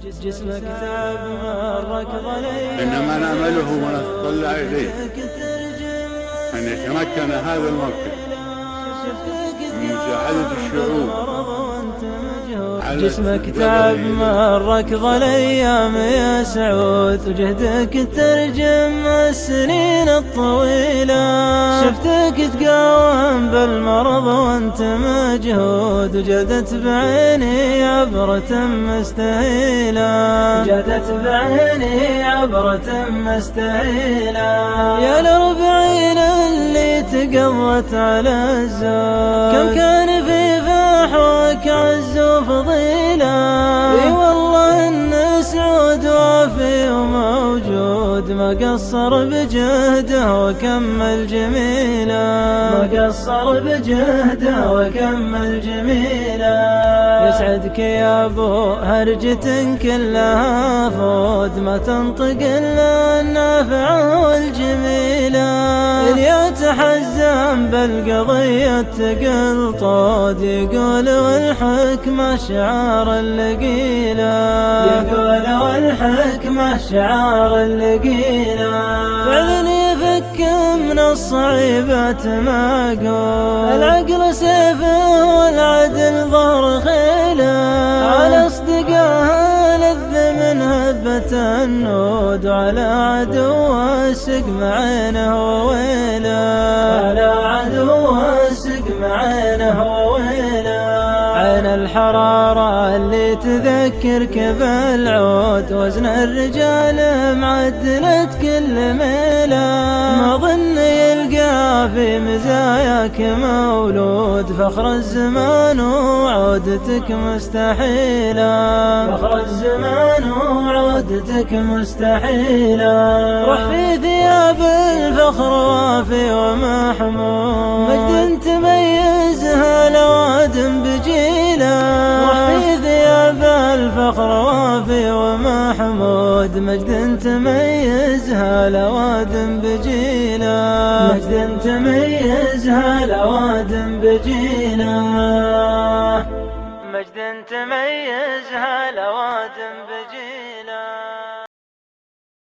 جسمك تعب مرك ظليل، إنما نأمله ونتطلع إليه أن يتمكن هذا الموقف من مساعدة الشعوب. جسمك تعب مرك ظل ايام يا سعود، وجهدك ترجم السنين الطويلة. شفتك تقاوم بالمرض وانت مجهود، وجدت بعيني عبرة مستهيلة، جدت بعيني عبرة مستهيلة. يا الأربعين اللي تقضت على الزود، كم كان في فحوك عز وفضيلة. اي والله ان سعود وافي وموجود، ما قصر بجهده وكمل جميله، ما قصر بجهده وكمل جميله. يسعدك يا ابو هرجة كلها فود، ما تنطق الا النافعة والجميلة. اللي يتحزن بالقضية تقل طود، يقول والحكمة شعار اللقيلة، يقول والحكمة شعار اللقيلة. فعلا يفك من الصعيبات معقول، العقل سيفه والعدل ظهر خيله. على اصدقائها لذ من هبة النود، وعلى عدو السقم عينه وويله، على عدو السقم عينه وويله. عين الحرارة اللي تذكرك بالعود، وزن الرجال معدلت كل ميله. ما ظن يلقى في مزاياك مولود، فخر الزمان وعودتك مستحيلة، فخر الزمان وعودتك مستحيلة. روح في ثياب الفخر وافي ومحمود، مجد تميزها لوادم بجيله. روح في ثياب الفخر وافي ومحمود، مجد تميزها لوادم بجيله، مجد تميزها لوادم بجيله، مجد تميزها لوادم بجيله.